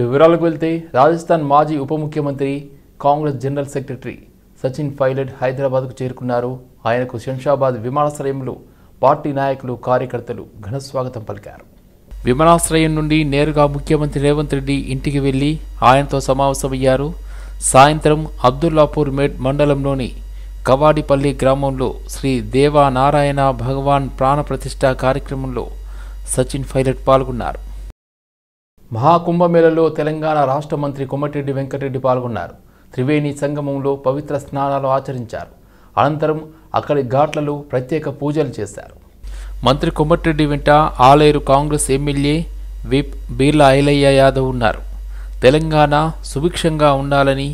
వివరాలకు వెళ్తే రాజస్థాన్ మాజీ ఉప ముఖ్యమంత్రి కాంగ్రెస్ జనరల్ సెక్రటరీ సచిన్ పైలట్ హైదరాబాద్కు చేరుకున్నారు. ఆయనకు శంషాబాద్ విమానాశ్రయంలో పార్టీ నాయకులు కార్యకర్తలు ఘన స్వాగతం పలికారు. విమానాశ్రయం నుండి నేరుగా ముఖ్యమంత్రి రేవంత్ రెడ్డి ఇంటికి వెళ్లి ఆయనతో సమావేశమయ్యారు. సాయంత్రం అబ్దుల్లాపూర్ మేడ్ మండలంలోని కవాడిపల్లి గ్రామంలో శ్రీ దేవా నారాయణ భగవాన్ ప్రాణప్రతిష్ఠ కార్యక్రమంలో సచిన్ పైలట్ పాల్గొన్నారు. మహాకుంభమేళలో తెలంగాణ రాష్ట్ర మంత్రి కోమటిరెడ్డి వెంకటరెడ్డి పాల్గొన్నారు. త్రివేణి సంగమంలో పవిత్ర స్నానాలు ఆచరించారు. అనంతరం అక్కడి ఘాట్లలో ప్రత్యేక పూజలు చేశారు. మంత్రి కోమటిరెడ్డి వెంట ఆలేరు కాంగ్రెస్ ఎమ్మెల్యే విప్ బీర్లా ఐలయ్య యాదవ్ ఉన్నారు. తెలంగాణ సుభిక్షంగా ఉండాలని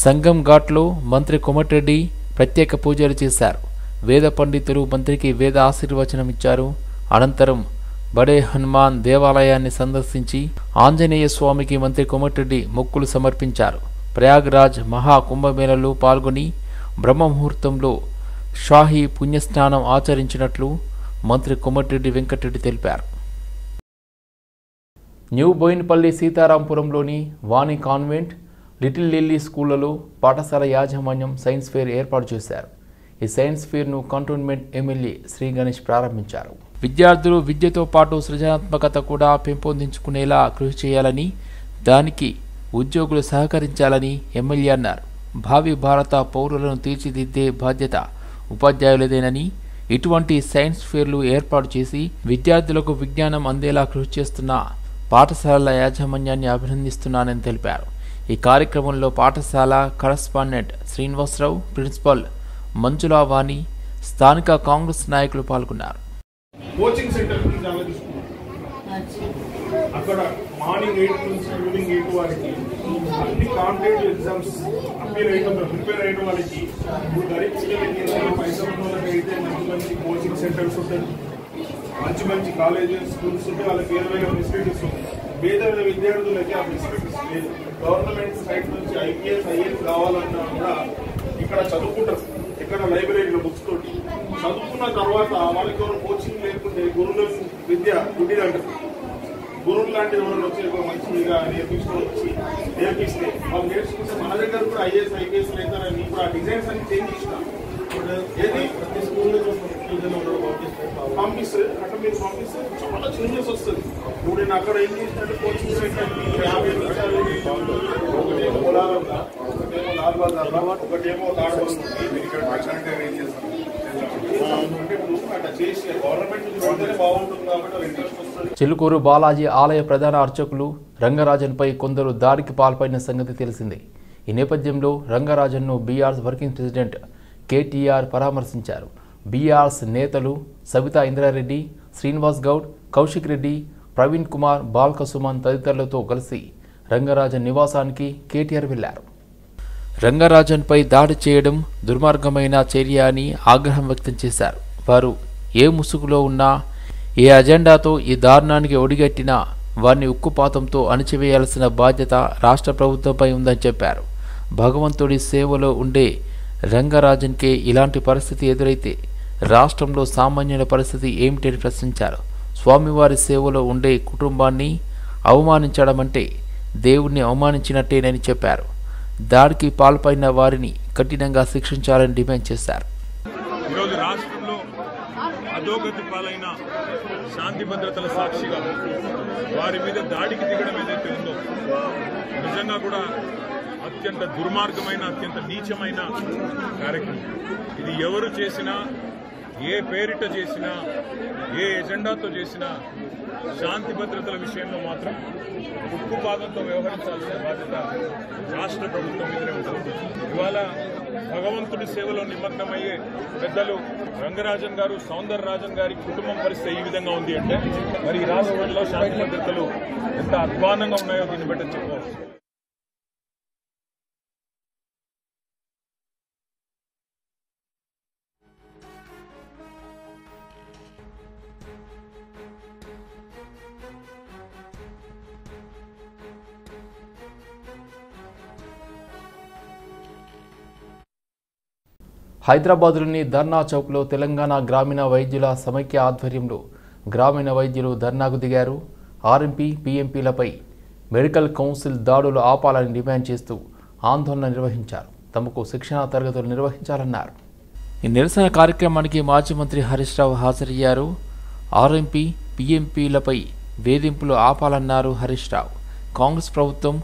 సంగం ఘాట్లో మంత్రి కోమటిరెడ్డి ప్రత్యేక పూజలు చేశారు. వేద పండితులు మంత్రికి వేద ఆశీర్వచనం ఇచ్చారు. అనంతరం బడే హనుమాన్ దేవాలయాన్ని సందర్శించి ఆంజనేయ స్వామికి మంత్రి కోమటిరెడ్డి మొక్కులు సమర్పించారు. ప్రయాగ్రాజ్ మహాకుంభమేళలో పాల్గొని బ్రహ్మముహూర్తంలో షాహీ పుణ్యస్నానం ఆచరించినట్లు మంత్రి కోమటిరెడ్డి వెంకటరెడ్డి తెలిపారు. న్యూ బోయిన్పల్లి సీతారాంపురంలోని వాణి కాన్వెంట్, లిటిల్ లిల్లీ స్కూళ్లలో పాఠశాల యాజమాన్యం సైన్స్ ఫేర్ ఏర్పాటు చేశారు. ఈ సైన్స్ ఫేర్ను కంటోన్మెంట్ ఎమ్మెల్యే శ్రీ గణేష్ ప్రారంభించారు. విద్యార్థులు విద్యతో పాటు సృజనాత్మకత కూడా పెంపొందించుకునేలా కృషి చేయాలని, దానికి ఉద్యోగులు సహకరించాలని ఎమ్మెల్యే అన్నారు. భావి భారత పౌరులను తీర్చిదిద్దే బాధ్యత ఉపాధ్యాయులదేనని, ఇటువంటి సైన్స్ ఫేర్లు ఏర్పాటు చేసి విద్యార్థులకు విజ్ఞానం అందేలా కృషి చేస్తున్న పాఠశాలల యాజమాన్యాన్ని అభినందిస్తున్నానని తెలిపారు. ఈ కార్యక్రమంలో పాఠశాల కరస్పాండెంట్ శ్రీనివాసరావు, ప్రిన్సిపల్ మంజులా వాణి, స్థానిక కాంగ్రెస్ నాయకులు పాల్గొన్నారు. కోచింగ్ సెంటర్ గురించి ఆలోచిస్తున్నాం. అక్కడ మార్నింగ్ 8 నుంచి ఈవినింగ్ 8 వరకు అన్ని కాంపిటేటివ్ ఎగ్జామ్స్ ప్రిపేర్ అయ్యే వాళ్ళకి ఇప్పుడు గరీబ్ పిల్లలకి పైసలు ఉన్న వాళ్ళకి అయితే మంచి మంచి కోచింగ్ సెంటర్స్ ఉంటాయి, మంచి మంచి కాలేజెస్ స్కూల్స్ ఉంటే వాళ్ళకి వేరే ఫెసిలిటీస్ ఉంటాయి. పేద విద్యార్థులకి ఆ ఫెసిలిటీస్ లేదు. గవర్నమెంట్ సైడ్ నుంచి IPS IAS కావాలన్నా కూడా ఇక్కడ చదువుకుంటారు. ఇక్కడ లైబ్రరీలో బుక్స్ తోటి చదువుకున్న తర్వాత వాళ్ళకి ఎవరు కోచింగ్ లేకుంటే గురువుల విద్య గుడ్డిది అంటారు. గురువులు లాంటి ఎవరు వచ్చి మంచిగా నేర్పిస్తే వాళ్ళు నేర్చుకుంటే మన దగ్గర కూడా IAS IPS అవుతారని ఇప్పుడు ఆ డిజైన్స్ అన్ని చేంజ్ చేసినాం. ఏది ప్రతి స్కూల్లో పంపిస్తే అక్కడ మీరు పంపిస్తే చాలా చేంజెస్ వస్తుంది. ఇప్పుడు నేను అక్కడ ఏం చేసినట్టు కోచింగ్ సెంటర్ 50 నిమిషాలు, ఒకటేమో పొలాలంతా, ఒకటేమో లాల్బాగ్, ఒకటేమో తాడవరం ఏం చేస్తాను అట్లా చేసి గవర్నమెంట్ నుంచి బాగుంటుంది కాబట్టి ఇంట్రెస్ట్ వస్తుంది. చిలుకూరు బాలాజీ ఆలయ ప్రధాన అర్చకులు రంగరాజన్పై కొందరు దాడికి పాల్పడిన సంగతి తెలిసిందే. ఈ నేపథ్యంలో రంగరాజన్ను బీఆర్ఎస్ వర్కింగ్ ప్రెసిడెంట్ KTR పరామర్శించారు. బీఆర్ఎస్ నేతలు సవితా ఇంద్రారెడ్డి, శ్రీనివాస్ గౌడ్, కౌశిక్ రెడ్డి, ప్రవీణ్ కుమార్, బాల్క సుమన్ తదితరులతో కలిసి రంగరాజన్ నివాసానికి KTR వెళ్లారు. రంగరాజన్పై దాడి చేయడం దుర్మార్గమైన చర్య అని ఆగ్రహం వ్యక్తం చేశారు. వారు ఏ ముసుగులో ఉన్నా, ఏ అజెండాతో ఈ దారుణానికి ఒడిగట్టినా వారిని ఉక్కుపాతంతో అణిచివేయాల్సిన బాధ్యత రాష్ట్ర ప్రభుత్వంపై ఉందని చెప్పారు. భగవంతుడి సేవలో ఉండే రంగరాజన్కే ఇలాంటి పరిస్థితి ఎదురైతే రాష్ట్రంలో సామాన్యుల పరిస్థితి ఏమిటని ప్రశ్నించారు. స్వామివారి సేవలో ఉండే కుటుంబాన్ని అవమానించడం అంటే దేవుణ్ణి అవమానించినట్టేనని చెప్పారు. దాడికి పాల్పడిన వారిని కఠినంగా శిక్షించాలని డిమాండ్ చేశారు. ఈరోజు రాష్ట్రంలో అధోగతి పాలైన శాంతి భద్రతల సాక్షిగా వారి మీద దాడికి దిగడం ఏదైతే ఉందో నిజంగా కూడా అత్యంత దుర్మార్గమైన, అత్యంత నీచమైన కార్యక్రమం. ఇది ఎవరు చేసినా, ఏ పేరిట చేసినా, ఏ ఎజెండాతో చేసినా శాంతి భద్రతల విషయంలో మాత్రం ఉక్కుపాదంతో వ్యవహరించాల్సిన బాధ్యత రాష్ట్ర ప్రభుత్వం మీదనే ఉంటుంది. ఇవాళ భగవంతుడి సేవలో నిమగ్నమయ్యే పెద్దలు రంగరాజన్ గారు, సౌందరరాజన్ గారి కుటుంబం పరిస్థితి ఈ విధంగా ఉంది అంటే మరి ఈ రాష్ట్రంలో శాంతి భద్రతలు ఎంత అధ్వానంగా ఉన్నాయో దీన్ని బట్టి చెప్పవచ్చు. హైదరాబాద్లోని ధర్నా చౌక్లో తెలంగాణ గ్రామీణ వైద్యుల సమైక్య ఆధ్వర్యంలో గ్రామీణ వైద్యులు ధర్నాకు దిగారు. ఆర్ఎంపీ, పీఎంపీలపై మెడికల్ కౌన్సిల్ దాడులు ఆపాలని డిమాండ్ చేస్తూ ఆందోళన నిర్వహించారు. తమకు శిక్షణా తరగతులు నిర్వహించాలన్నారు. ఈ నిరసన కార్యక్రమానికి మాజీ మంత్రి హరీష్ రావు హాజరయ్యారు. ఆర్ఎంపీ, పీఎంపీలపై వేధింపులు ఆపాలన్నారు హరీష్ రావు. కాంగ్రెస్ ప్రభుత్వం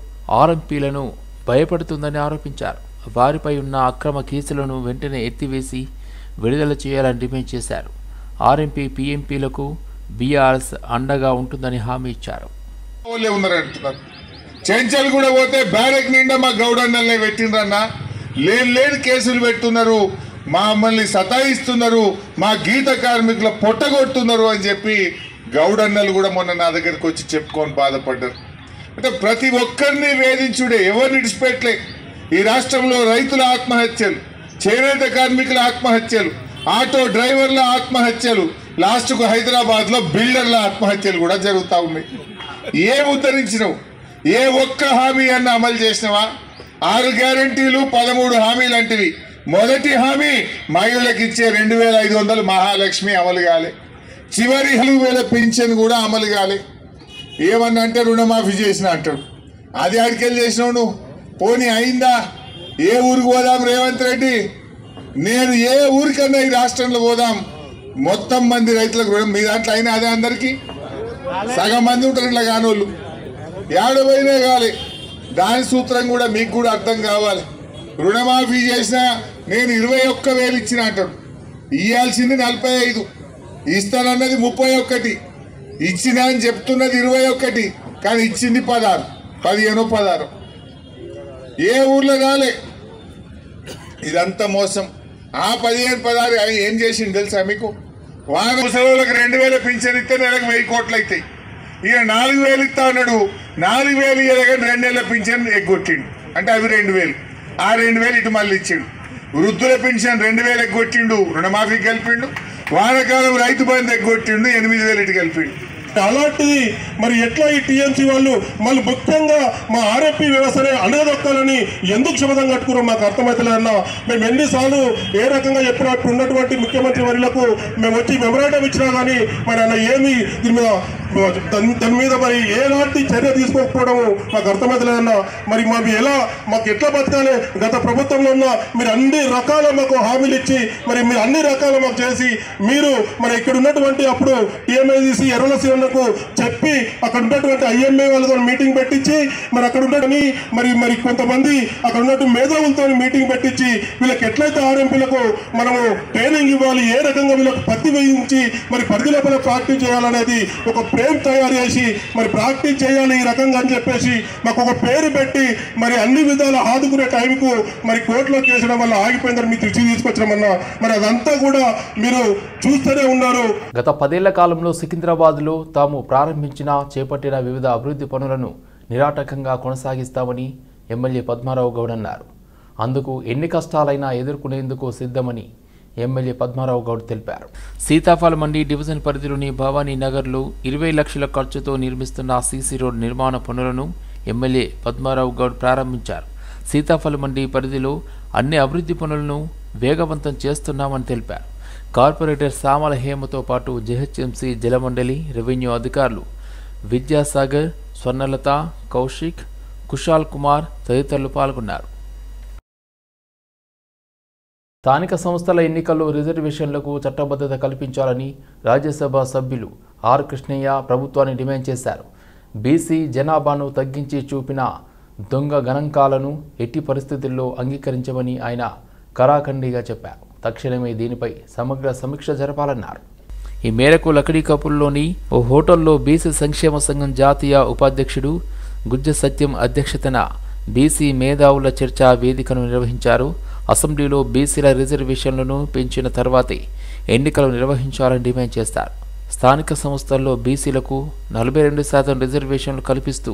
ఆర్ఎంపీలను భయపడుతుందని ఆరోపించారు. వారిపై ఉన్న అక్రమ కేసులను వెంటనే ఎత్తివేసి విడుదల చేయాలని డిమాండ్ చేశారు. ఆర్ఎంపీ, పీఎంపీలకు బీఆర్ఎస్ అండగా ఉంటుందని హామీ ఇచ్చారు. చెంచల్ కూడా పోతే బ్యారెక్ నిండా మా గౌడన్నల్ని పెట్టిండ్రన్నా, లేని కేసులు పెట్టున్నారు, మమ్మల్ని సతాయిస్తున్నారు, మా గీత కార్మికుల పొట్టగొడుతున్నారు అని చెప్పి గౌడన్నలు కూడా మొన్న నా దగ్గరికి వచ్చి చెప్పుకొని బాధపడ్డారు. అంటే ప్రతి ఒక్కరిని వేధించుడే, ఎవరిని విడిచిపెట్టలే. ఈ రాష్ట్రంలో రైతుల ఆత్మహత్యలు, చేనేత కార్మికుల ఆత్మహత్యలు, ఆటో డ్రైవర్ల ఆత్మహత్యలు, లాస్ట్కు హైదరాబాద్లో బిల్డర్ల ఆత్మహత్యలు కూడా జరుగుతూ ఉన్నాయి. ఏం ఉద్ధరించినవు? ఏ ఒక్క హామీ అన్న అమలు చేసినవా? 6 గ్యారంటీలు 13 హామీలు అంటివి. మొదటి హామీ మహిళలకు ఇచ్చే 2500 మహాలక్ష్మి అమలు కాలే. చివరి 1000 పింఛన్ కూడా అమలు కాలే. ఏమన్నా అంటే రుణమాఫీ చేసిన అంటాడు. అది అడికెళ్ళి చేసినావు నువ్వు? పోనీ అయిందా? ఏ ఊరికి పోదాం రేవంత్ రెడ్డి? నేను ఏ ఊరికన్నా ఈ రాష్ట్రంలో పోదాం, మొత్తం మంది రైతులకు రుణం మీ దాంట్లో అయినా అదే అందరికీ సగం మంది ఉంటారు ఇట్లా కానోళ్ళు. ఏడవైనా కాలే. దాని సూత్రం కూడా మీకు కూడా అర్థం కావాలి. రుణమాఫీ చేసినా నేను 21,000 ఇచ్చిన అంటాడు. ఇవ్వాల్సింది 45, ఇస్తానన్నది 31, ఇచ్చిన అని చెప్తున్నది 21, కానీ ఇచ్చింది 15. ఏ ఊర్లో కాలే. ఇదంతా మోసం. ఆ 15-16 ఏం చేసింది తెలుసా మీకు? ముసలోళ్ళకి 2000 పింఛన్ ఇస్తే నెలకు 1000 కోట్లు అవుతాయి. ఇక 4000 ఇస్తా అన్నాడు. 4000 ఇవ్వగానే 2 నెలల పింఛన్ ఎగ్గొట్టిండు. అంటే అవి 2000. ఆ 2000 ఇటు మళ్ళీ ఇచ్చిండు. వృద్ధుల పెన్షన్ 2000 ఎగ్గొట్టిండు, రుణమాఫీ కలిపిండు. వానకాలం రైతు బంధు ఎగ్గొట్టిండు, 8000 ఇటు కలిపిండు. అలాంటిది మరి ఎట్లా ఈ టీఎంసీ వాళ్ళు మళ్ళీ ముఖ్యంగా మా ఆర్ఎంపీ వ్యవస్థని అణగదొక్కాలని ఎందుకు శపథం కట్టుకున్నాం మాకు అర్థమవుతలేదన్నా. మేము ఎన్నిసార్లు ఏ రకంగా చెప్పినట్టు ఉన్నటువంటి ముఖ్యమంత్రి వర్యులకు మేము వచ్చి మెమరాండం ఇచ్చినా కానీ మరి అన్న ఏమి దాని మీద మరి ఎలాంటి చర్య తీసుకోకపోవడం మాకు అర్థమవుతలేదన్నా. మరి మాకు ఎట్లా బతకాలి? గత ప్రభుత్వంలో ఉన్న మీరు అన్ని రకాల మాకు హామీలు ఇచ్చి మరి మీరు అన్ని రకాల మాకు చేసి మీరు మరి ఇక్కడ ఉన్నటువంటి అప్పుడు టీఎంఐడిసి ఎర్రలసీన చెప్పి అక్కడ ఉన్నటువంటి ఐఎంఏ వాళ్ళతో మీటింగ్ పెట్టించి మరి అక్కడ ఉన్నటువంటి మరి కొంతమంది అక్కడ ఉన్నట్టు మేధావులతో మీటింగ్ పెట్టించి వీళ్ళకి ఎట్లయితే ఆర్ఎంపీలకు మనము ట్రైనింగ్ ఇవ్వాలి, ఏ రకంగా వీళ్ళకి పత్తి వేయించి మరి పరిధి లోపల ప్రాక్టీస్ చేయాలనేది ఒక ఫ్రేమ్ తయారు చేసి మరి ప్రాక్టీస్ చేయాలి ఈ రకంగా అని చెప్పేసి మాకు ఒక పేరు పెట్టి మరి అన్ని విధాలు ఆదుకునే టైంకు మరి కోర్టులో కేసడం వల్ల ఆగిపోయిందని మీ దృష్టి తీసుకొచ్చడమన్నా మరి అదంతా కూడా మీరు చూస్తూనే ఉన్నారు. గత 10 ఏళ్ల కాలంలో సికింద్రాబాద్లో తాము ప్రారంభించిన చేపట్టిన వివిధ అభివృద్ధి పనులను నిరాటకంగా కొనసాగిస్తామని ఎమ్మెల్యే పద్మారావు గౌడ్ అన్నారు. అందుకు ఎన్ని కష్టాలైనా ఎదుర్కొనేందుకు సిద్ధమని ఎమ్మెల్యే పద్మారావు గౌడ్ తెలిపారు. సీతాఫల మండి డివిజన్ పరిధిలోని భవానీ నగర్లో 20 లక్షల ఖర్చుతో నిర్మిస్తున్న సీసీ రోడ్ నిర్మాణ పనులను ఎమ్మెల్యే పద్మారావు గౌడ్ ప్రారంభించారు. సీతాఫల మండి పరిధిలో అన్ని అభివృద్ధి పనులను వేగవంతం చేస్తున్నామని తెలిపారు. కార్పొరేటర్ సామల హేమతో పాటు జెహెచ్ఎంసీ జలమండలి, రెవెన్యూ అధికారులు విద్యాసాగర్, స్వర్ణలత, కౌశిక్, కుషాల్ కుమార్ తదితరులు పాల్గొన్నారు. స్థానిక సంస్థల ఎన్నికల్లో రిజర్వేషన్లకు చట్టబద్ధత కల్పించాలని రాజ్యసభ సభ్యులు ఆర్ కృష్ణయ్య ప్రభుత్వాన్ని డిమాండ్ చేశారు. బీసీ జనాభాను తగ్గించి చూపిన దొంగ గణాంకాలను ఎట్టి పరిస్థితుల్లో అంగీకరించమని ఆయన కరాఖండిగా చెప్పారు. తక్షణమే దీనిపై సమగ్ర సమీక్ష జరపాలన్నారు. ఈ మేరకు లకడీకపుల్లోని ఓ హోటల్లో బీసీ సంక్షేమ సంఘం జాతీయ ఉపాధ్యక్షుడు గుజ్జ సత్యం అధ్యక్షతన బీసీ మేధావుల చర్చా వేదికను నిర్వహించారు. అసెంబ్లీలో బీసీల రిజర్వేషన్లను పెంచిన తర్వాతే ఎన్నికలు నిర్వహించాలని డిమాండ్ చేస్తారు. స్థానిక సంస్థల్లో బీసీలకు 42% రిజర్వేషన్లు కల్పిస్తూ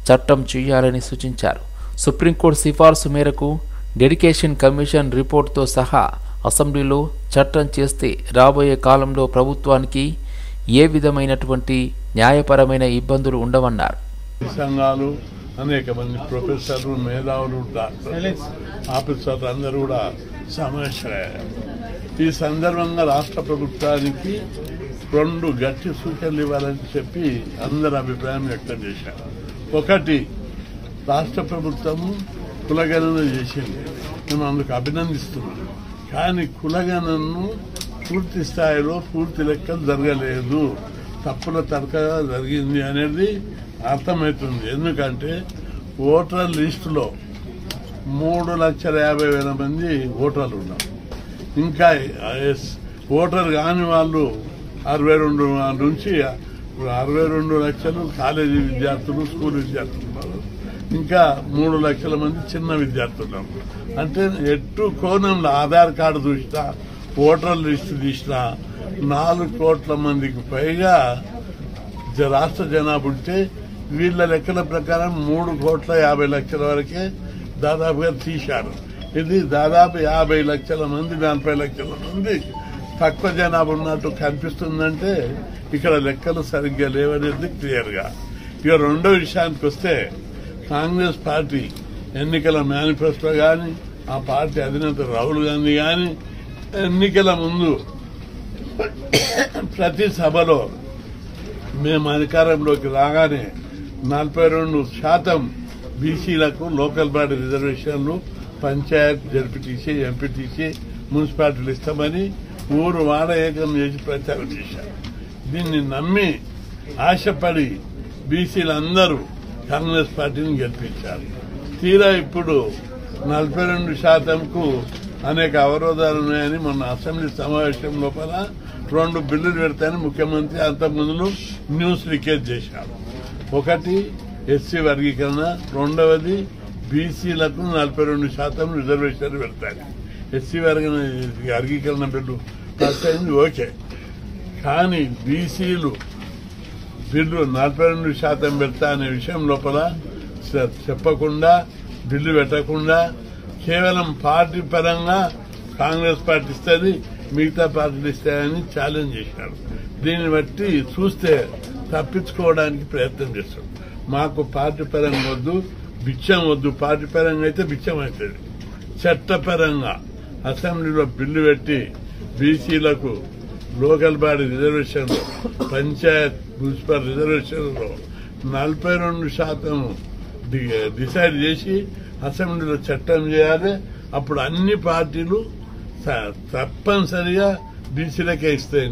చట్టం చేయాలని సూచించారు. సుప్రీంకోర్టు సిఫార్సు మేరకు డెడికేషన్ కమిషన్ రిపోర్టుతో సహా అసెంబ్లీలో చట్టం చేస్తే రాబోయే కాలంలో ప్రభుత్వానికి ఏ విధమైనటువంటి న్యాయపరమైన ఇబ్బందులు ఉండవన్నారు. సంఘాలు అనేక మంది ప్రొఫెసర్లు, మేధావులు, డాక్టర్లు, ఆఫీసర్లు అందరూ కూడా సమావేశమయ్యారు. ఈ సందర్భంగా రాష్ట్ర ప్రభుత్వానికి 2 గట్టి సూచనలు ఇవ్వాలని చెప్పి అందరు అభిప్రాయం వ్యక్తం చేశారు. ఒకటి, రాష్ట్ర ప్రభుత్వము కులగణన చేసింది, మేము అందుకు అభినందిస్తున్నాం. కానీ కులగణనను పూర్తి స్థాయిలో పూర్తి లెక్కలు జరగలేదు, తప్పుల తరకగా జరిగింది అనేది అర్థమవుతుంది. ఎందుకంటే ఓటర్ లిస్టులో 3,50,000 మంది ఓటర్లు ఉన్నారు. ఇంకా ఓటర్ కాని వాళ్ళు 62 నుంచి 62 లక్షలు కాలేజీ విద్యార్థులు, స్కూల్ విద్యార్థులు ఉన్నారు. ఇంకా 3 లక్షల మంది చిన్న విద్యార్థులు ఉన్నారు. అంటే ఎటు కోణంలో ఆధార్ కార్డు చూసినా, ఓటర్ లిస్టు తీసినా 4 కోట్ల మందికి పైగా రాష్ట్ర జనాభా ఉంటే వీళ్ళ లెక్కల ప్రకారం 3,50,00,000 వరకే దాదాపుగా తీశారు. ఇది దాదాపు 50 లక్షల మంది, 40 లక్షల మంది తక్కువ జనాభా ఉన్నట్టు కనిపిస్తుందంటే ఇక్కడ లెక్కలు సరిగ్గా లేవనేది క్లియర్గా. ఇక రెండో విషయానికి వస్తే, కాంగ్రెస్ పార్టీ ఎన్నికల మేనిఫెస్టో కానీ, ఆ పార్టీ అధినేత రాహుల్ గాంధీ కానీ ఎన్నికల ముందు ప్రతి సభలో మేము అధికారంలోకి రాగానే 42% బీసీలకు లోకల్ బాడీ రిజర్వేషన్లు, పంచాయత్, జడ్పీటీసీ, ఎంపీటీసీ, మున్సిపాలిటీలు ఇస్తామని ఊరు వాడ ఏకం చేసి ప్రచారం చేశారు. దీన్ని నమ్మి ఆశపడి బీసీలందరూ కాంగ్రెస్ పార్టీని గెలిపించారు. తీరా ఇప్పుడు 42%కు అనేక అవరోధాలు ఉన్నాయని మొన్న అసెంబ్లీ సమావేశం లోపల 2 బిల్లులు పెడతాయని ముఖ్యమంత్రి అంతకుముందు న్యూస్ లీకేజ్ చేశారు. ఒకటి ఎస్సీ వర్గీకరణ, రెండవది బీసీలకు 42% రిజర్వేషన్ పెడతారు. ఎస్సీ వర్గీకరణ బిల్లు పాస్ అయింది, ఓకే. కానీ బీసీలు బిల్లు 42% పెడతా అనే విషయం లోపల చెప్పకుండా, బిల్లు పెట్టకుండా కేవలం పార్టీ పరంగా కాంగ్రెస్ పార్టీ ఇస్తుంది, మిగతా పార్టీలు ఇస్తాయని ఛాలెంజ్ చేశారు. దీన్ని బట్టి చూస్తే తప్పించుకోవడానికి ప్రయత్నం చేస్తాడు. మాకు పార్టీ పరంగా వద్దు, బిచ్చం వద్దు. పార్టీ పరంగా అయితే బిచ్చం అవుతుంది. చట్టపరంగా అసెంబ్లీలో బిల్లు పెట్టి బీసీలకు local body reservation, panchayat, municipal రిజర్వేషన్లో 42% డిసైడ్ చేసి అసెంబ్లీలో చట్టం చేయాలి. అప్పుడు అన్ని పార్టీలు తప్పనిసరిగా బీసీలకే ఇస్తాయి.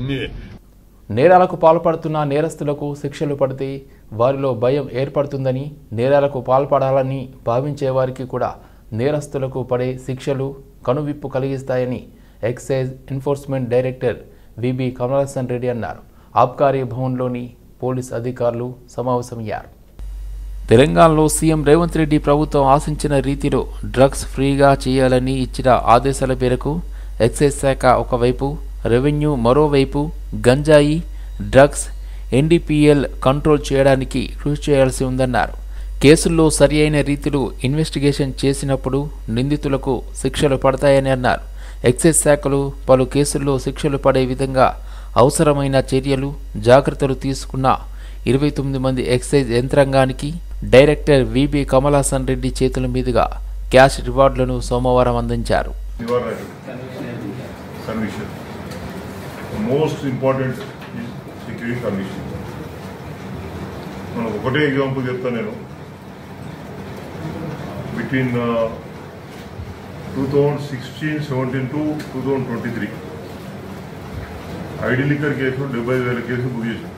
నేరాలకు పాల్పడుతున్న నేరస్తులకు శిక్షలు పడితే వారిలో భయం ఏర్పడుతుందని, నేరాలకు పాల్పడాలని భావించే వారికి కూడా నేరస్తులకు పడే శిక్షలు కనువిప్పు కలిగిస్తాయని excise enforcement director VB Kamalasan Reddy అన్నారు. ఆబ్కారీ భవన్లోని పోలీస్ అధికారులు సమావేశమయ్యారు. తెలంగాణలో సీఎం రేవంత్ రెడ్డి ప్రభుత్వం ఆశించిన రీతిలో డ్రగ్స్ ఫ్రీగా చేయాలని ఇచ్చిన ఆదేశాల మేరకు ఎక్సైజ్ శాఖ ఒకవైపు, రెవెన్యూ మరోవైపు గంజాయి, డ్రగ్స్, ఎన్డీపీఎల్ కంట్రోల్ చేయడానికి కృషి చేయాల్సి ఉందన్నారు. కేసుల్లో సరి అయిన రీతిలో ఇన్వెస్టిగేషన్ చేసినప్పుడు నిందితులకు శిక్షలు పడతాయని అన్నారు. ఎక్సైజ్ శాఖలు పలు కేసుల్లో శిక్షలు పడే విధంగా అవసరమైన చర్యలు, జాగ్రత్తలు తీసుకున్న 29 మంది ఎక్సైజ్ యంత్రాంగానికి డైరెక్టర్ విబి కమలాసన్ రెడ్డి చేతుల మీదుగా క్యాష్ రివార్డులను సోమవారం అందించారు. Most important security commission. మనం ఒకటే ఎగ్జాంపుల్ చెప్తాను నేను. బిట్వీన్ 2016-17 to 2023 ఐడి లిక్కర్ కేసులు 75,000 కేసులు బుక్ చేశాం.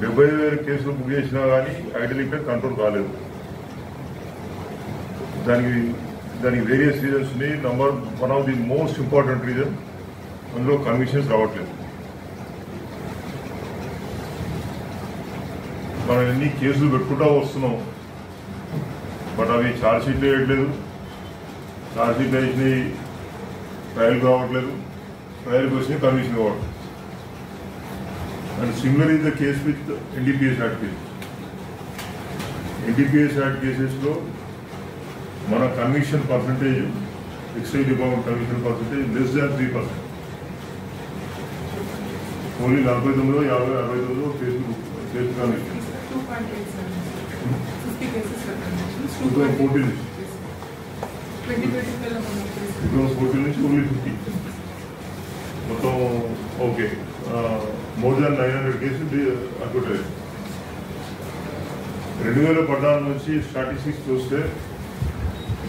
75,000 కేసులు బుక్ చేసినా కానీ ఐడి లిక్కర్ కంట్రోల్ కాలేదు. దానికి వేరియస్ రీజన్స్ ఉన్నాయి. One of the most important reason, అందులో కమిషన్స్ రావట్లేదు. మనం ఎన్ని కేసులు పెట్టుకుంటా వస్తున్నాం, బట్ అవి ఛార్జ్ షీట్లు వేయట్లేదు. ఛార్జ్ షీట్లు వేసినవి ట్రయల్కి రావట్లేదు, ట్రయల్కి వచ్చినాయి కమిషన్ కావట్లేదు. And similar is the case with NDPS act cases. NDPS act కేసెస్లో మన commission percentage, excise department commission percentage less than 3%. Only 49, 50, 69 కేసులు కమిషన్ 2014 నుంచి ఓన్లీ 50. మొత్తం ఓకే, మోర్ దాన్ 900 కేసులు అడ్వర్టైజ్. 2014 నుంచి స్టాటిస్టిక్స్ చూస్తే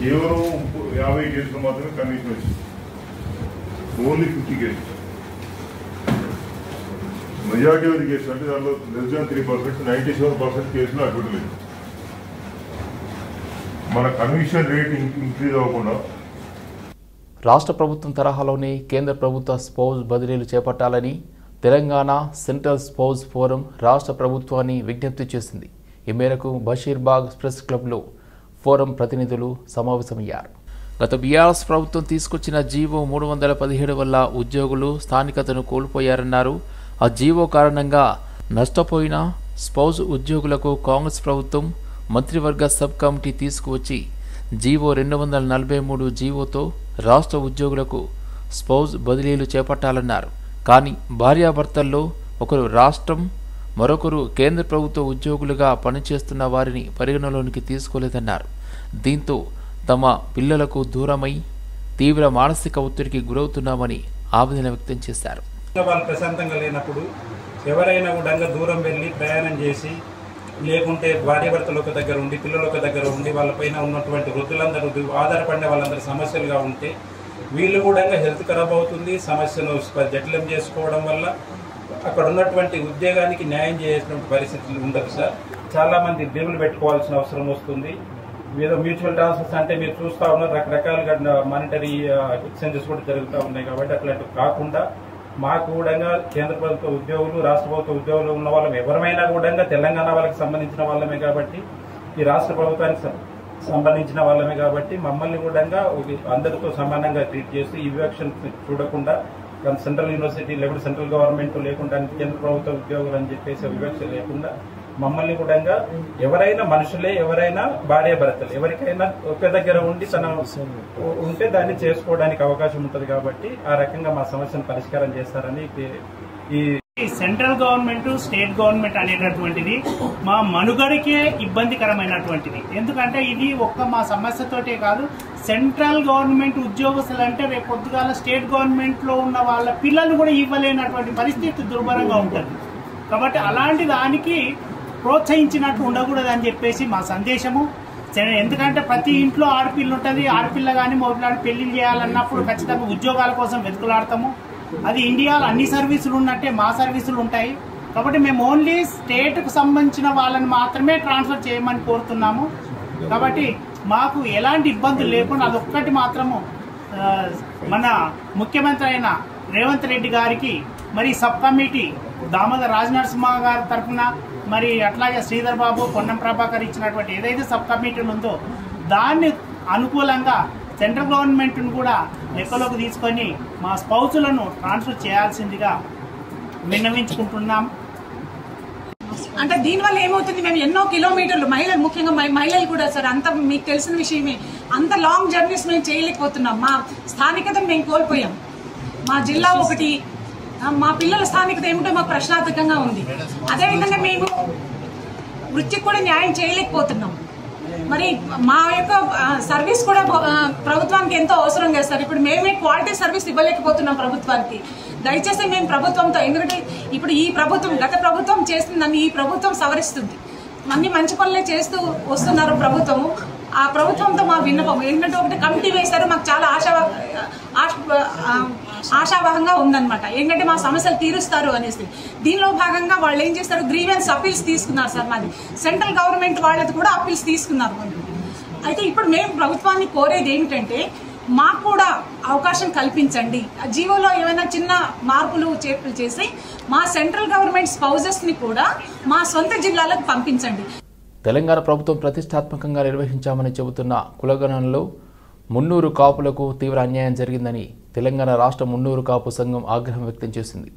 కేవలం 50 కేసులు మాత్రమే కమిషన్ వచ్చింది. Only 50 cases. Majority of the కేసులు అంటే దాంట్లో లెస్ దాన్ 3%, 97% కేసులు అడ్మిట్ లేదు. మన కమిషన్ రేట్ ఇంక్రీజ్ అవ్వకుండా రాష్ట్ర ప్రభుత్వం తరహాలోనే కేంద్ర ప్రభుత్వ స్పౌజ్ బదిలీలు చేపట్టాలని తెలంగాణ సెంట్రల్ స్పౌజ్ ఫోరం రాష్ట్ర ప్రభుత్వాన్ని విజ్ఞప్తి చేసింది. ఈ మేరకు బషీర్బాగ్ ప్రెస్ క్లబ్లో ఫోరం ప్రతినిధులు సమావేశమయ్యారు. గత బీఆర్ఎస్ ప్రభుత్వం తీసుకొచ్చిన జీవో 317 వల్ల ఉద్యోగులు స్థానికతను కోల్పోయారన్నారు. ఆ జీవో కారణంగా నష్టపోయిన స్పౌజ్ ఉద్యోగులకు కాంగ్రెస్ ప్రభుత్వం మంత్రివర్గ సబ్ కమిటీ తీసుకువచ్చి జీవో 243 జీవోతో రాష్ట్ర ఉద్యోగులకు స్పౌజ్ బదిలీలు చేపట్టాలన్నారు. కానీ భార్యాభర్తల్లో ఒకరు రాష్ట్రం, మరొకరు కేంద్ర ప్రభుత్వ ఉద్యోగులుగా పనిచేస్తున్న వారిని పరిగణలోనికి తీసుకోలేదన్నారు. దీంతో తమ పిల్లలకు దూరమై తీవ్ర మానసిక ఒత్తిడికి గురవుతున్నామని ఆవేదన వ్యక్తం చేశారు. వాళ్ళు ప్రశాంతంగా లేనప్పుడు ఎవరైనా కూడా దూరం వెళ్ళి ప్రయాణం చేసి లేకుంటే భార్యాభర్తలు ఒక దగ్గర ఉండి పిల్లలు ఒక దగ్గర ఉండి వాళ్ళపైన ఉన్నటువంటి వృద్ధులందరూ ఆధారపడిన వాళ్ళందరూ సమస్యలుగా ఉంటే వీళ్ళు కూడా హెల్త్ ఖరాబ్ అవుతుంది. సమస్యను జటిలం చేసుకోవడం వల్ల అక్కడ ఉన్నటువంటి ఉద్యోగానికి న్యాయం చేసేటువంటి పరిస్థితులు ఉండదు సార్. చాలామంది బిల్లులు పెట్టుకోవాల్సిన అవసరం వస్తుంది. ఏదో మ్యూచువల్ ట్రాన్స్ఫర్స్ అంటే మీరు చూస్తూ ఉన్నారు, రకరకాలుగా మానిటరీ ఎక్స్చేంజెస్ కూడా జరుగుతూ ఉన్నాయి. కాబట్టి అట్లాంటివి కాకుండా మాకు కూడా కేంద్ర ప్రభుత్వ ఉద్యోగులు, రాష్ట్ర ప్రభుత్వ ఉద్యోగులు ఉన్న వాళ్ళం ఎవరైనా కూడా తెలంగాణ వాళ్ళకి సంబంధించిన వాళ్ళమే కాబట్టి, ఈ రాష్ట్ర ప్రభుత్వానికి సంబంధించిన వాళ్ళమే కాబట్టి మమ్మల్ని కూడా అందరితో సమానంగా ట్రీట్ చేసి ఈ వివక్షను చూడకుండా సెంట్రల్ యూనివర్సిటీ లేకుంటే సెంట్రల్ గవర్నమెంట్ లేకుండా కేంద్ర ప్రభుత్వ ఉద్యోగులు అని చెప్పేసి వివక్ష లేకుండా మమ్మల్ని కూడా ఎవరైనా మనుషులే, ఎవరైనా భార్యాభర్తలు, ఎవరికైనా ఒకే దగ్గర ఉండి తన ఉంటే దాన్ని చేసుకోవడానికి అవకాశం ఉంటుంది. కాబట్టి ఆ రకంగా మా సమస్యను పరిష్కారం చేస్తారని ఈ సెంట్రల్ గవర్నమెంట్, స్టేట్ గవర్నమెంట్ అనేటటువంటిది మా మనుగడకే ఇబ్బందికరమైనటువంటిది. ఎందుకంటే ఇది ఒక్క మా సమస్యతోటే కాదు, సెంట్రల్ గవర్నమెంట్ ఉద్యోగస్తులు అంటే రేపు పొద్దుగాల స్టేట్ గవర్నమెంట్ లో ఉన్న వాళ్ళ పిల్లలు కూడా ఇవ్వలేనటువంటి పరిస్థితి దుర్భరంగా ఉంటుంది. కాబట్టి అలాంటి దానికి ప్రోత్సహించినట్టు ఉండకూడదు అని చెప్పేసి మా సందేశము. ఎందుకంటే ప్రతి ఇంట్లో ఆడపిల్ల ఉంటుంది, ఆడపిల్ల కానీ మగపిల్ల పెళ్లిళ్ళు చేయాలన్నప్పుడు ఖచ్చితంగా ఉద్యోగాల కోసం వెతుకులాడతాము. అది ఇండియాలో అన్ని సర్వీసులు ఉన్నట్టే మా సర్వీసులు ఉంటాయి. కాబట్టి మేము ఓన్లీ స్టేట్కు సంబంధించిన వాళ్ళని మాత్రమే ట్రాన్స్ఫర్ చేయమని కోరుతున్నాము. కాబట్టి మాకు ఎలాంటి ఇబ్బందులు లేకుండా అదొక్కటి మాత్రము మన ముఖ్యమంత్రి అయిన రేవంత్ రెడ్డి గారికి మరి సబ్ కమిటీ దామోదర్ రాజనరసింహ గారి తరఫున మరి అట్లాగే శ్రీధర్ బాబు, పొన్నం ప్రభాకర్ ఇచ్చినటువంటి ఏదైతే సబ్ కమిటీ ఉందో దాన్ని అనుకూలంగా సెంట్రల్ గవర్నమెంట్ను కూడా లెక్కలోకి తీసుకొని మా స్పౌసులను ట్రాన్స్ఫర్ చేయాల్సిందిగా విన్నవించుకుంటున్నాం. అంటే దీనివల్ల ఏమవుతుంది, మేము ఎన్నో కిలోమీటర్లు మహిళలు, ముఖ్యంగా మహిళలు కూడా సార్ అంత మీకు తెలిసిన విషయమే, అంత లాంగ్ జర్నీస్ మేము చేయలేకపోతున్నాం. మా స్థానికతను మేము కోల్పోయాం. మా జిల్లా ఒకటి, మా పిల్లల స్థానికత ఏమిటో మాకు ప్రశ్నార్థకంగా ఉంది. అదేవిధంగా మేము వృత్తికి కూడా న్యాయం చేయలేకపోతున్నాం. మరి మా యొక్క సర్వీస్ కూడా ప్రభుత్వానికి ఎంతో అవసరం కదా సార్. ఇప్పుడు మేమే క్వాలిటీ సర్వీస్ ఇవ్వలేకపోతున్నాం ప్రభుత్వానికి. దయచేసి మేము ప్రభుత్వంతో, ఎందుకంటే ఇప్పుడు ఈ ప్రభుత్వం, గత ప్రభుత్వం చేస్తుందని ఈ ప్రభుత్వం సవరిస్తుంది. అన్ని మంచి పనులే చేస్తూ వస్తున్నారు ప్రభుత్వము. ఆ ప్రభుత్వంతో మా విన్నపం ఏంటంటే, ఒకటి కమిటీ వేశారు, మాకు చాలా ఆశావాహంగా ఉందన్నమాట. ఏంటంటే మా సమస్యలు తీరుస్తారు అనేసి. దీనిలో భాగంగా వాళ్ళు ఏం చేస్తారు, గ్రీవెన్స్ అప్పీల్స్ తీసుకున్నారు సార్. మాది సెంట్రల్ గవర్నమెంట్ వాళ్ళది కూడా అప్పీల్స్ తీసుకున్నారు. అయితే ఇప్పుడు మేము ప్రభుత్వాన్ని కోరేది ఏమిటంటే, మాకు కూడా అవకాశం కల్పించండి. జీవోలో ఏమైనా చిన్న మార్పులు చేర్పులు చేసి మా సెంట్రల్ గవర్నమెంట్ స్పౌజెస్ ని కూడా మా సొంత జిల్లాలకు పంపించండి. తెలంగాణ ప్రభుత్వం ప్రతిష్టాత్మకంగా నిర్వహించామని చెబుతున్న కులగణనలో మున్నూరు కాపులకు తీవ్ర అన్యాయం జరిగిందని తెలంగాణ రాష్ట్ర మున్నూరు కాపు సంఘం ఆగ్రహం వ్యక్తం చేసింది.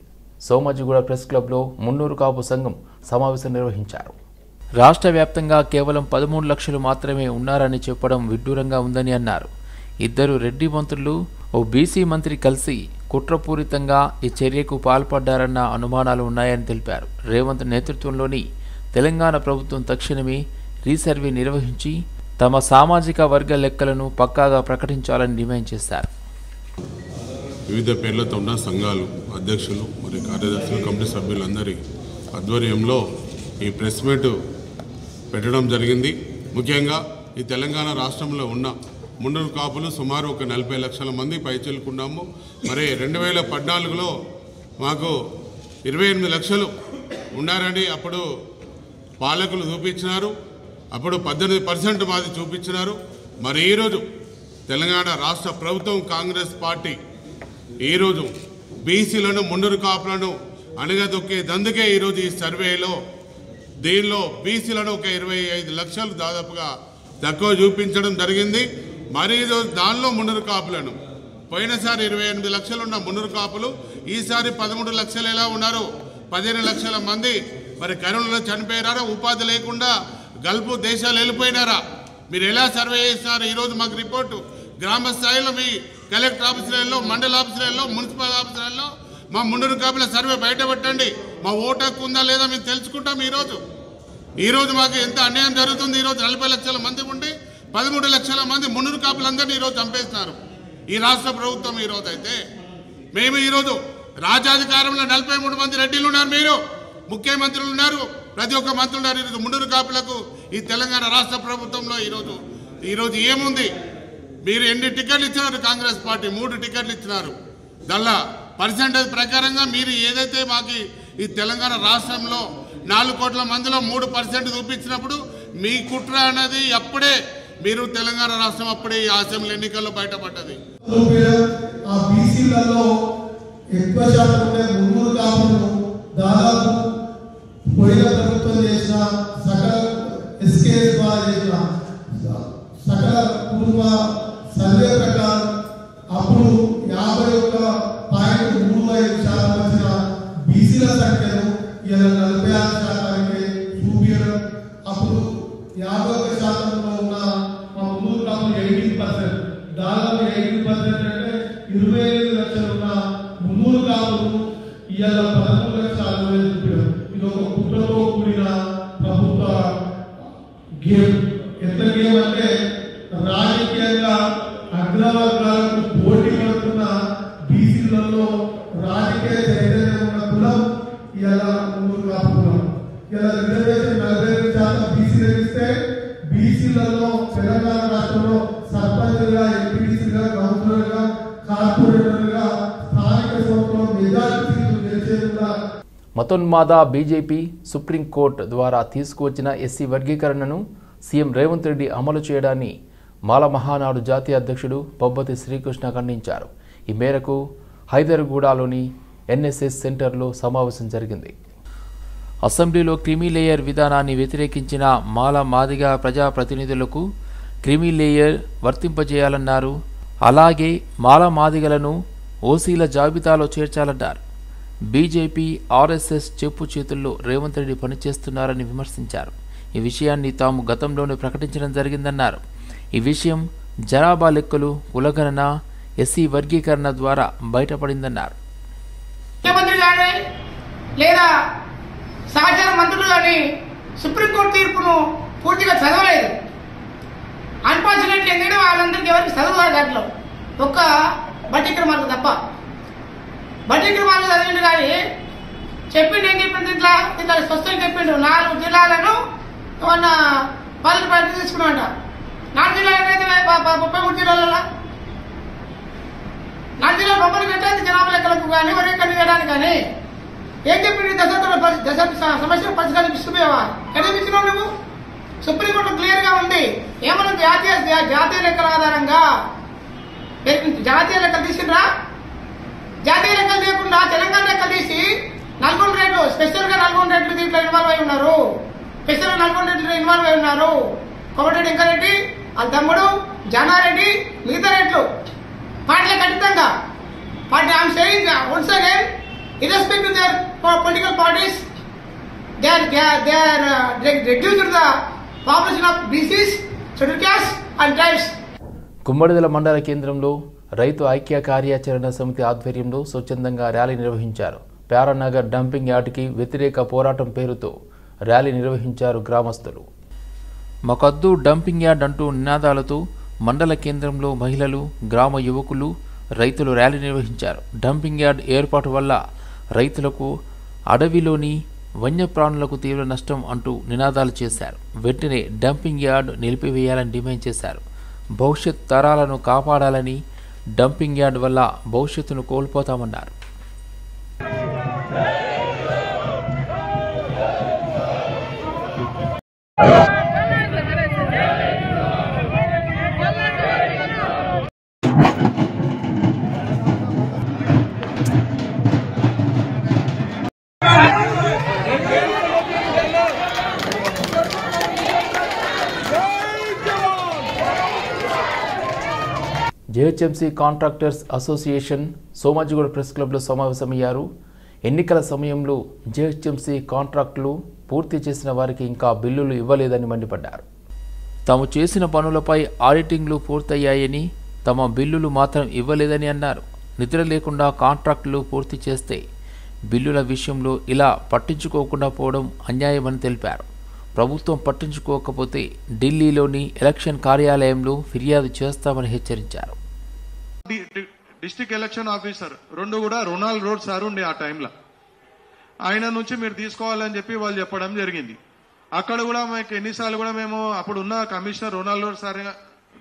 సోమాజిగూడ ప్రెస్ క్లబ్లో మున్నూరు కాపు సంఘం సమావేశం నిర్వహించారు. రాష్ట్ర వ్యాప్తంగా కేవలం 13 లక్షలు మాత్రమే ఉన్నారని చెప్పడం విడ్డూరంగా ఉందని అన్నారు. ఇద్దరు రెడ్డి మంత్రులు, ఓ బీసీ మంత్రి కలిసి కుట్రపూరితంగా ఈ చర్యకు పాల్పడ్డారన్న అనుమానాలు ఉన్నాయని తెలిపారు. రేవంత్ నేతృత్వంలోని తెలంగాణ ప్రభుత్వం తక్షణమే రీసర్వే నిర్వహించి తమ సామాజిక వర్గ లెక్కలను పక్కాగా ప్రకటించాలని డిమాండ్ చేశారు. వివిధ పేర్లతో ఉన్న సంఘాలు, అధ్యక్షులు మరియు కార్యదర్శులు, కమిటీ సభ్యులందరి ఆధ్వర్యంలో ఈ ప్రెస్ మీట్ పెట్టడం జరిగింది. ముఖ్యంగా ఈ తెలంగాణ రాష్ట్రంలో ఉన్న మున్నూరు కాపులు సుమారు ఒక 40 లక్షల మంది పైచిలుకున్నాము. మరి 2014లో మాకు 28 లక్షలు ఉన్నారని అప్పుడు పాలకులు చూపించినారు. అప్పుడు 18% మాది చూపించినారు. మరి ఈరోజు తెలంగాణ రాష్ట్ర ప్రభుత్వం కాంగ్రెస్ పార్టీ ఈరోజు బీసీలను మున్నూరు కాపులను అణగదొక్కేదందుకే ఈరోజు ఈ సర్వేలో దీనిలో బీసీలను ఒక 25 లక్షలు దాదాపుగా తక్కువ చూపించడం జరిగింది. మరి దానిలో మున్నూరు కాపులను పోయినసారి 28 లక్షలు ఉన్న మున్నూరు కాపులు ఈసారి 13 లక్షలు ఎలా ఉన్నారు? 15 లక్షల మంది మరి కరోనాలో చనిపోయారా? ఉపాధి లేకుండా గల్ఫ్ దేశాలు వెళ్ళిపోయినారా? మీరు ఎలా సర్వే చేస్తున్నారు? ఈరోజు మాకు రిపోర్టు గ్రామ స్థాయిలో మీ కలెక్టర్ ఆఫీసులలో, మండల ఆఫీసులలో, మున్సిపల్ ఆఫీసులలో మా మున్నూరు కాపుల సర్వే బయటపెట్టండి. మా ఓటు హక్కు ఉందా లేదా మేము తెలుసుకుంటాం. ఈరోజు మాకు ఎంత అన్యాయం జరుగుతుంది. ఈరోజు 40 లక్షల మంది ఉండి 13 లక్షల మంది మున్నూరు కాపులందరినీ ఈరోజు చంపేస్తున్నారు ఈ రాష్ట్ర ప్రభుత్వం. ఈరోజు అయితే మేము ఈరోజు రాజ్యాధికారంలో 43 మంది రెడ్డిలు ఉన్నారు, మీరు ముఖ్యమంత్రులు ఉన్నారు, ప్రతి ఒక్క మంత్రులు ఉన్నారు. ఈరోజు మున్నూరు కాపులకు ఈ తెలంగాణ రాష్ట్ర ప్రభుత్వంలో ఈరోజు ఏముంది? మీరు ఎన్ని టికెట్లు ఇచ్చినారు? కాంగ్రెస్ పార్టీ 3 టికెట్లు ఇచ్చినారు. దానిలో పర్సెంటేజ్ ప్రకారంగా మీరు ఏదైతే మాకు ఈ తెలంగాణ రాష్ట్రంలో 4 కోట్ల మందిలో 3% చూపించినప్పుడు మీ కుట్ర అనేది అప్పుడే మీరు తెలంగాణ రాష్ట్రం అప్పుడే ఈ అసెంబ్లీ ఎన్నికల్లో బయటపడ్డది. ఆ బీసీలలో ఎక్కువ శాతం మున్నూరు కాపులను దాదాపు పోయిన ప్రభుత్వం చేసిన సకల ఎస్కేఎస్ ద్వారా చేసిన సకల కుటుంబ సర్వే ప్రకారం అప్పుడు 51.35% వచ్చిన బీసీల సంఖ్యను ఇలా 46% చూపించడం. అప్పుడు 51% ఉన్న మా మున్నూరు కాపులు 18%, దాదాపు 18% అంటే 25 లక్షలు ఉన్న మున్నూరు కాపులు ఇలా 13 లక్షల చూపించడం. ఇది ఒక కుట్రతో కూడిన ప్రభుత్వ గేమ్. ఎంత గేమ్ అంటే రాజకీయంగా అగ్రవర్గాలకు పోటీ పడుతున్న బీసీలలో రాజకీయ చైతన్యం ఉన్న కులం ఇలా మున్నూరు కాపు కులం. ఇలా రిజర్వేషన్ 45% బీసీలకు ఇస్తే బీసీలలో తెలంగాణ రాష్ట్రంలో సర్పంచ్లుగా, ఎంపీటీసీలుగా, కౌన్సిలర్గా, కార్పొరేటర్లుగా, స్థానిక సంస్థలో మెజారిటీ సీట్లు గెలిచేందుకు మతోన్మాద బీజేపీ సుప్రీంకోర్టు ద్వారా తీసుకువచ్చిన ఎస్సీ వర్గీకరణను సీఎం రేవంత్ రెడ్డి అమలు చేయడాన్ని మాల మహానాడు జాతీయ అధ్యక్షుడు పబ్బతి శ్రీకృష్ణ ఖండించారు. ఈ మేరకు హైదర్గూడలోని ఎన్ఎస్ఎస్ సెంటర్లో సమావేశం జరిగింది. అసెంబ్లీలో క్రిమీ లేయర్ విధానాన్ని వ్యతిరేకించిన మాల మాదిగ ప్రజాప్రతినిధులకు క్రిమీ లేయర్ వర్తింపజేయాలన్నారు. అలాగే మాల మాదిగలను ఓసీల జాబితాలో చేర్చాలన్నారు. బీజేపీ ఆర్ఎస్ఎస్ చెప్పు చేతుల్లో రేవంత్ రెడ్డి పనిచేస్తున్నారని విమర్శించారు. ఈ విషయాన్ని తాము గతంలోనే ప్రకటించడం జరిగిందన్నారు. ఈ విషయం జనాభా లెక్కలు, కులగణన, ఎస్సీ వర్గీకరణ ద్వారా బయటపడిందన్నారు. ముఖ్యమంత్రి గాని లేదా సహచార మంత్రులు కానీ సుప్రీంకోర్టు తీర్పును పూర్తిగా చదవలేదు. అన్ఫార్చునేట్లీ ఎందుకంటే వాళ్ళందరికీ ఎవరికి చదవలేదు. దాంట్లో ఒక్క బట్టిక్రమాలకు తప్ప. బట్టిక్రమాలకు చదివిండు కానీ చెప్పిండు. ఏం చెప్పిండు? ఇట్లా స్పష్టంగా చెప్పిండు. 4 జిల్లాలను ఏమన్నా పాలన బయట తీసుకున్నాడ. 4 జిల్లాలకైతే 33 జిల్లాల 4 జిల్లాల బొమ్మలు పెట్టేది జనాభా లెక్కలకు కానీ వర్గీకరణ చేయడానికి కానీ ఏం చెప్పింది? దశ సమస్యలు పరిష్కరిస్తున్నావా? ఎదిపించినావు నువ్వు? సుప్రీంకోర్టు క్లియర్ గా ఉంది. ఏమన్నా జాతీయ లెక్కల ఆధారంగా జాతీయ లెక్కలు తీసిండ్రా? జాతీయ లెక్కలు లేకుండా తెలంగాణ లెక్కలు తీసి నల్గొండ రేట్లు స్పెషల్ గా నల్గొండ రేట్లు దీంట్లో ఇన్వాల్వ్ అయి ఉన్నారు. స్పెషల్ గా నల్గొండ రేట్లు ఇన్వాల్వ్ అయి ఉన్నారు. కోమటిరెడ్డి వెంకరెడ్డి, వాళ్ళ తమ్ముడు జానారెడ్డి, మిగతా రేట్లు పార్టీలో ఖచ్చితంగా party I'm saying once again irrespective of their political parties, they are reducing the population of BCs, scheduled castes and tribes. కుమ్మడిదల మండల కేంద్రంలో రైతు ఐక్య కార్యాచరణ సమితి ఆధ్వర్యంలో స్వచ్ఛందంగా ర్యాలీ నిర్వహించారు. ప్యారానగర్ డంపింగ్ యార్డ్కి వ్యతిరేక పోరాటం పేరుతో ర్యాలీ నిర్వహించారు గ్రామస్తులు. మకద్దు డంపింగ్ యార్డ్ అంటూ నినాదాలతో మండల కేంద్రంలో మహిళలు, గ్రామ యువకులు, రైతులు ర్యాలీ నిర్వహించారు. డంపింగ్ యార్డ్ ఏర్పాటు వల్ల రైతులకు అడవిలోని వన్యప్రాణులకు తీవ్ర నష్టం అంటూ నినాదాలు చేశారు. వెంటనే డంపింగ్ యార్డ్ నిలిపివేయాలని డిమాండ్ చేశారు. భవిష్యత్ తరాలను కాపాడాలని, డంపింగ్ యార్డ్ వల్ల భవిష్యత్తును కోల్పోతామన్నారు. GHMC contractors association Somajiguda press క్లబ్లో సమావేశమయ్యారు. ఎన్నికల సమయంలో జేహెచ్ఎంసీ కాంట్రాక్టులు పూర్తి చేసిన వారికి ఇంకా బిల్లులు ఇవ్వలేదని మండిపడ్డారు. తాము చేసిన పనులపై ఆడిటింగ్లు పూర్తయ్యాయని, తమ బిల్లులు మాత్రం ఇవ్వలేదని అన్నారు. నిద్ర లేకుండా కాంట్రాక్టులు పూర్తి చేస్తే బిల్లుల విషయంలో ఇలా పట్టించుకోకుండా పోవడం అన్యాయమని తెలిపారు. ప్రభుత్వం పట్టించుకోకపోతే ఢిల్లీలోని ఎలక్షన్ కార్యాలయంలో ఫిర్యాదు చేస్తామని హెచ్చరించారు. డిస్ట్రిక్ట్ ఎలక్షన్ ఆఫీసర్ రెండు కూడా రొనాల్డ్ రోడ్ సార్ ఉండే ఆ టైంలో ఆయన నుంచి మీరు తీసుకోవాలని చెప్పి వాళ్ళు చెప్పడం జరిగింది. అక్కడ కూడా మాకు ఎన్నిసార్లు కూడా మేము అప్పుడున్న కమిషనర్ రొనాల్డ్ రోడ్ సార్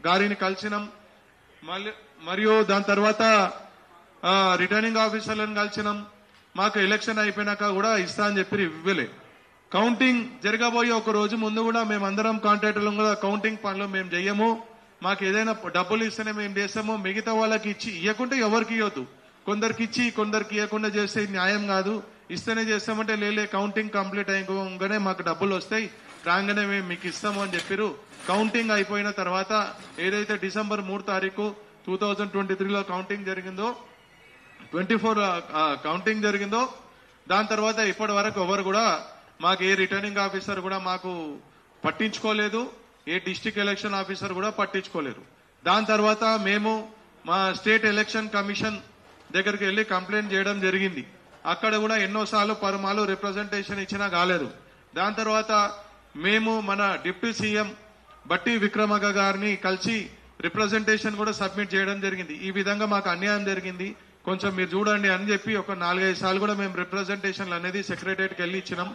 గారిని కలిసినాం. మరియు దాని తర్వాత రిటర్నింగ్ ఆఫీసర్లను కలిసినాం. మాకు ఎలక్షన్ అయిపోయినాక కూడా ఇస్తా అని చెప్పి ఇవ్వలే. కౌంటింగ్ జరగబోయే ఒక రోజు ముందు కూడా మేమందరం కాంట్రాక్టర్లు కూడా కౌంటింగ్ పనులు మేము చెయ్యము, మాకు ఏదైనా డబ్బులు ఇస్తేనే మేము చేస్తాము, మిగతా వాళ్ళకి ఇచ్చి ఇవ్వకుంటే ఎవరికి ఇవ్వద్దు, కొందరికి ఇచ్చి కొందరికి ఇవ్వకుండా చేస్తే న్యాయం కాదు, ఇస్తేనే చేస్తామంటే లేలే కౌంటింగ్ కంప్లీట్ అయ్యగానే మాకు డబ్బులు వస్తాయి, రాగానే మేము మీకు ఇస్తాము అని చెప్పారు. కౌంటింగ్ అయిపోయిన తర్వాత ఏదైతే డిసెంబర్ 3 తారీఖు 2023లో కౌంటింగ్ జరిగిందో 24 కౌంటింగ్ జరిగిందో దాని తర్వాత ఇప్పటి వరకు ఎవరు కూడా మాకు ఏ రిటర్నింగ్ ఆఫీసర్ కూడా మాకు పట్టించుకోలేదు, ఏ డిస్ట్రిక్ట్ ఎలక్షన్ ఆఫీసర్ కూడా పట్టించుకోలేరు. దాని తర్వాత మేము మా స్టేట్ ఎలక్షన్ కమిషన్ దగ్గరికి వెళ్లి కంప్లైంట్ చేయడం జరిగింది. అక్కడ కూడా ఎన్నోసార్లు పరమాలు రిప్రజెంటేషన్ ఇచ్చినా కాలేదు. దాని తర్వాత మేము మన డిప్యూటీ సీఎం బట్టి విక్రమగ గారిని కలిసి రిప్రజెంటేషన్ కూడా సబ్మిట్ చేయడం జరిగింది. ఈ విధంగా మాకు అన్యాయం జరిగింది, కొంచెం మీరు చూడండి అని చెప్పి ఒక 4-5 సార్లు కూడా మేము రిప్రజెంటేషన్లు అనేది సెక్రటరియట్కి వెళ్ళి ఇచ్చినాం.